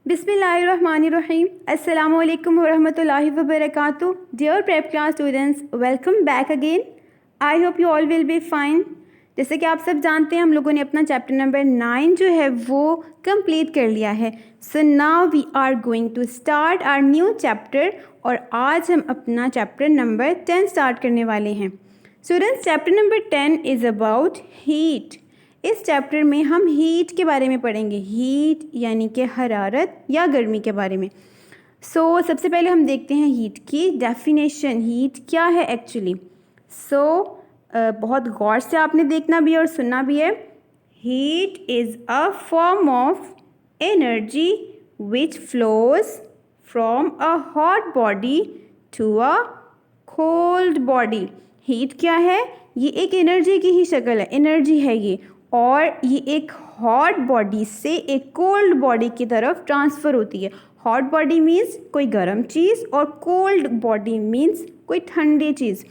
Bismillahirrahmanirrahim. Assalamu alaikum warahmatullahi wabarakatuh. Dear prep class students, welcome back again. I hope you all will be fine. जैसे कि आप सब जानते हैं हम लोगों ने अपना चैप्टर नंबर 9 जो है वो कंप्लीट कर लिया है. So now we are going to start our new chapter और आज हम अपना चैप्टर नंबर 10 स्टार्ट करने वाले हैं. Students, chapter number 10 is about heat. इस चैप्टर में हम हीट के बारे में पढ़ेंगे. हीट यानी कि हरारत या गर्मी के बारे में. सबसे पहले हम देखते हैं हीट की डेफिनेशन. हीट क्या है एक्चुअली. बहुत गौर से आपने देखना भी है और सुनना भी है. Heat is a form of energy which flows from a hot body to a cold body. Heat क्या है? ये एक एनर्जी की ही शक्ल है, एनर्जी है ये, और ये एक हॉट बॉडी से एक कोल्ड बॉडी की तरफ ट्रांसफ़र होती है. हॉट बॉडी मीन्स कोई गर्म चीज़ और कोल्ड बॉडी मीन्स कोई ठंडी चीज़.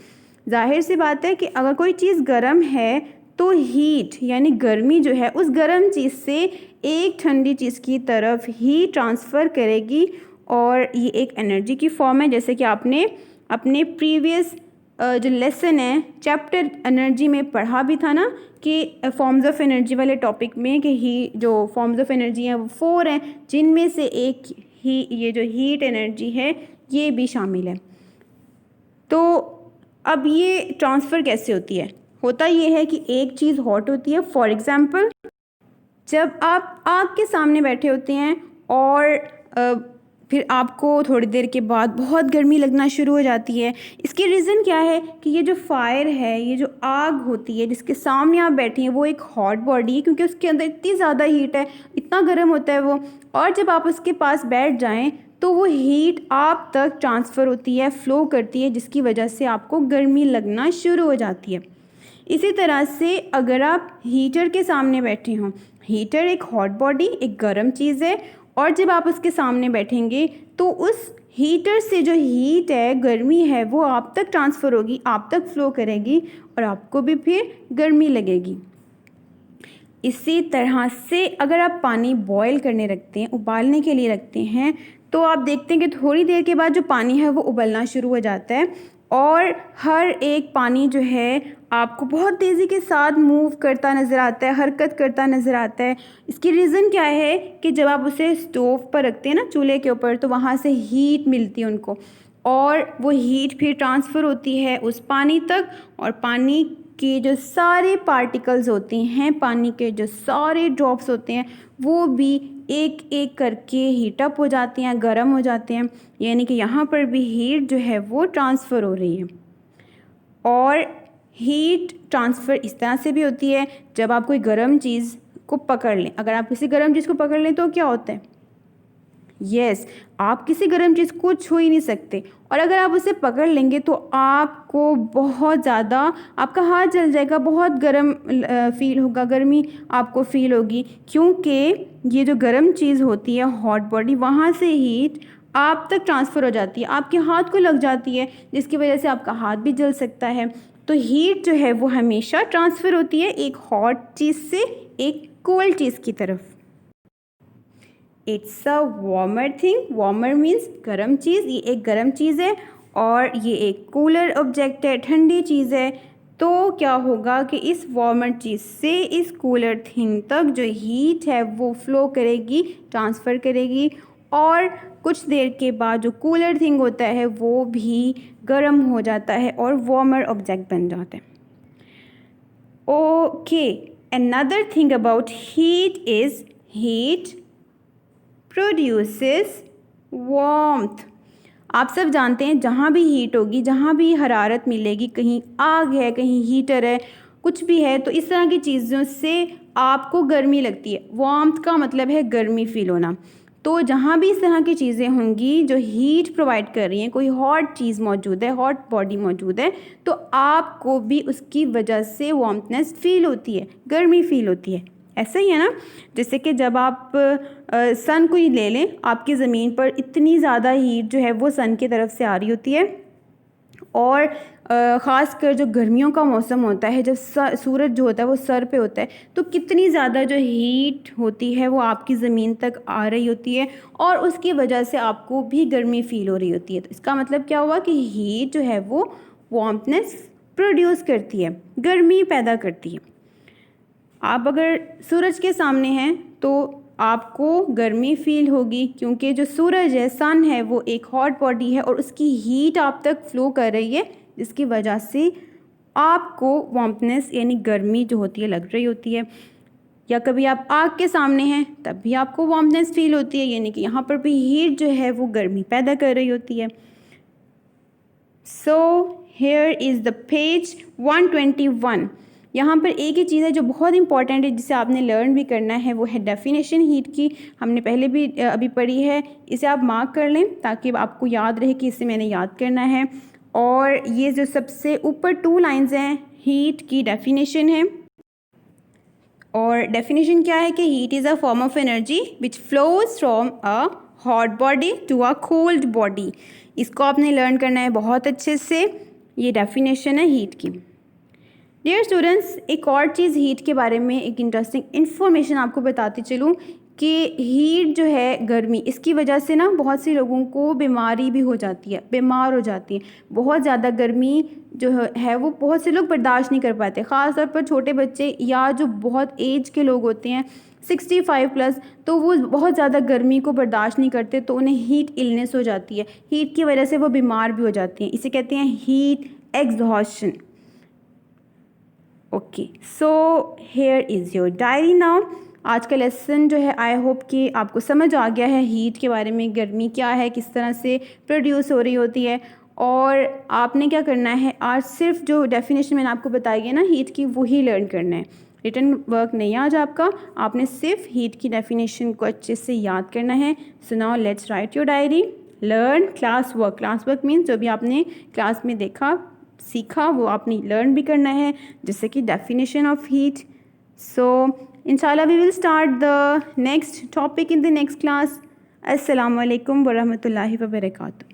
जाहिर सी बात है कि अगर कोई चीज़ गर्म है तो हीट यानी गर्मी जो है उस गर्म चीज़ से एक ठंडी चीज़ की तरफ ही ट्रांसफ़र करेगी और ये एक एनर्जी की फॉर्म है. जैसे कि आपने अपने प्रीवियस जो लेसन है चैप्टर एनर्जी में पढ़ा भी था ना कि फॉर्म्स ऑफ एनर्जी वाले टॉपिक में कि ही जो फॉर्म्स ऑफ एनर्जी हैं वो 4 हैं, जिनमें से एक ही ये जो हीट एनर्जी है ये भी शामिल है. तो अब ये ट्रांसफ़र कैसे होती है? होता ये है कि एक चीज़ हॉट होती है. फॉर एग्ज़ाम्पल, जब आप आग के सामने बैठे होते हैं और फिर आपको थोड़ी देर के बाद बहुत गर्मी लगना शुरू हो जाती है. इसकी रीज़न क्या है कि ये जो फायर है, ये जो आग होती है जिसके सामने आप बैठे हैं, वो एक हॉट बॉडी है क्योंकि उसके अंदर इतनी ज़्यादा हीट है, इतना गर्म होता है वो. और जब आप उसके पास बैठ जाएं तो वो हीट आप तक ट्रांसफ़र होती है, फ़्लो करती है, जिसकी वजह से आपको गर्मी लगना शुरू हो जाती है. इसी तरह से अगर आप हीटर के सामने बैठे हों, हीटर एक हॉट बॉडी, एक गर्म चीज़ है, और जब आप उसके सामने बैठेंगे तो उस हीटर से जो हीट है, गर्मी है, वो आप तक ट्रांसफ़र होगी, आप तक फ़्लो करेगी और आपको भी फिर गर्मी लगेगी. इसी तरह से अगर आप पानी बॉयल करने रखते हैं, उबालने के लिए रखते हैं, तो आप देखते हैं कि थोड़ी देर के बाद जो पानी है वो उबलना शुरू हो जाता है और हर एक पानी जो है आपको बहुत तेज़ी के साथ मूव करता नज़र आता है, हरकत करता नज़र आता है. इसकी रीज़न क्या है कि जब आप उसे स्टोव पर रखते हैं ना, चूल्हे के ऊपर, तो वहाँ से हीट मिलती है उनको और वो हीट फिर ट्रांसफ़र होती है उस पानी तक, और पानी के जो सारे पार्टिकल्स होते हैं, पानी के जो सारे ड्रॉप्स होते हैं, वो भी एक एक करके हीटअप हो जाते हैं, गर्म हो जाते हैं. यानी कि यहाँ पर भी हीट जो है वो ट्रांसफ़र हो रही है. और हीट ट्रांसफ़र इस तरह से भी होती है जब आप कोई गर्म चीज़ को पकड़ लें. अगर आप किसी गर्म चीज़ को पकड़ लें तो क्या होता है? यस, आप किसी गर्म चीज़ को छू ही नहीं सकते, और अगर आप उसे पकड़ लेंगे तो आपको बहुत ज़्यादा, आपका हाथ जल जाएगा, बहुत गर्म फील होगा, गर्मी आपको फील होगी, क्योंकि ये जो गर्म चीज़ होती है हॉट बॉडी, वहाँ से हीट आप तक ट्रांसफ़र हो जाती है, आपके हाथ को लग जाती है, जिसकी वजह से आपका हाथ भी जल सकता है. तो हीट जो है वो हमेशा ट्रांसफ़र होती है एक हॉट चीज़ से एक कोल्ड चीज़ की तरफ. It's a warmer thing. Warmer means गर्म चीज़. ये एक गर्म चीज़ है और ये एक कूलर ऑब्जेक्ट है, ठंडी चीज़ है. तो क्या होगा कि इस वार्मर चीज़ से इस कूलर थिंग तक जो हीट है वो फ़्लो करेगी, ट्रांसफ़र करेगी, और कुछ देर के बाद जो कूलर थिंग होता है वो भी गर्म हो जाता है और वार्मर ऑब्जेक्ट बन जाता है. Okay, another thing about heat is heat produces warmth. आप सब जानते हैं जहाँ भी हीट होगी, जहाँ भी हरारत मिलेगी, कहीं आग है, कहीं हीटर है, कुछ भी है, तो इस तरह की चीज़ों से आपको गर्मी लगती है. वार्मथ का मतलब है गर्मी फील होना. तो जहाँ भी इस तरह की चीज़ें होंगी जो हीट प्रोवाइड कर रही हैं, कोई हॉट चीज़ मौजूद है, हॉट बॉडी मौजूद है, तो आपको भी उसकी वजह से वार्मथनेस फील होती है, गर्मी फील होती है. ऐसा ही है ना, जैसे कि जब आप सन को ही ले लें, आपकी ज़मीन पर इतनी ज़्यादा हीट जो है वो सन की तरफ से आ रही होती है, और ख़ासकर जो गर्मियों का मौसम होता है, जब सूरज जो होता है वो सर पे होता है, तो कितनी ज़्यादा जो हीट होती है वो आपकी ज़मीन तक आ रही होती है और उसकी वजह से आपको भी गर्मी फ़ील हो रही होती है। तो इसका मतलब क्या हुआ कि हीट जो है वो वार्मनेस प्रोड्यूस करती है, गर्मी पैदा करती है। आप अगर सूरज के सामने हैं तो आपको गर्मी फील होगी, क्योंकि जो सूरज है, सन है, वो एक हॉट बॉडी है और उसकी हीट आप तक फ्लो कर रही है, जिसकी वजह से आपको वार्मनेस यानी गर्मी जो होती है लग रही होती है। या कभी आप आग के सामने हैं तब भी आपको वार्मनेस फील होती है, यानी कि यहाँ पर भी हीट जो है वो गर्मी पैदा कर रही होती है। So here is the page 121। यहाँ पर एक ही चीज़ है जो बहुत इंपॉर्टेंट है, जिसे आपने लर्न भी करना है, वो है डेफिनेशन हीट की। हमने पहले भी अभी पढ़ी है, इसे आप मार्क कर लें ताकि आपको याद रहे कि इसे मैंने याद करना है। और ये जो सबसे ऊपर 2 लाइंस हैं, हीट की डेफिनेशन है। और डेफिनेशन क्या है कि heat is a form of energy which flows from a hot body to a cold body. इसको आपने लर्न करना है बहुत अच्छे से। ये डेफिनेशन है हीट की। डियर स्टूडेंट्स, एक और चीज़ हीट के बारे में एक इंटरेस्टिंग इन्फॉर्मेशन आपको बताती चलूँ कि हीट जो है गर्मी, इसकी वजह से ना बहुत से लोगों को बीमारी भी हो जाती है, बीमार हो जाती है। बहुत ज़्यादा गर्मी जो है वो बहुत से लोग बर्दाश्त नहीं कर पाते, ख़ास तौर पर छोटे बच्चे या जो बहुत एज के लोग होते हैं 65 प्लस, तो वो बहुत ज़्यादा गर्मी को बर्दाश्त नहीं करते, तो उन्हें हीट इलनेस हो जाती है। हीट की वजह से वो बीमार भी हो जाती हैं। इसे कहते हैं heat exhaustion. Okay, so here is your diary now. आज का लेसन जो है आई होप कि आपको समझ आ गया है हीट के बारे में, गर्मी क्या है, किस तरह से प्रोड्यूस हो रही होती है। और आपने क्या करना है, आज सिर्फ जो डेफिनेशन मैंने आपको बताई है ना हीट की, वही लर्न करना है। रिटन वर्क नहीं आज आपका, आपने सिर्फ हीट की डेफिनेशन को अच्छे से याद करना है। So now let's write your diary, learn class work. Class work means जो भी आपने क्लास में देखा सीखा वो आपने लर्न भी करना है, जैसे कि डेफिनेशन ऑफ हीट। सो इंशाल्लाह we will start the next topic in the next class. अस्सलाम वालेकुम वरहमतुल्लाहि वबरकातुहू।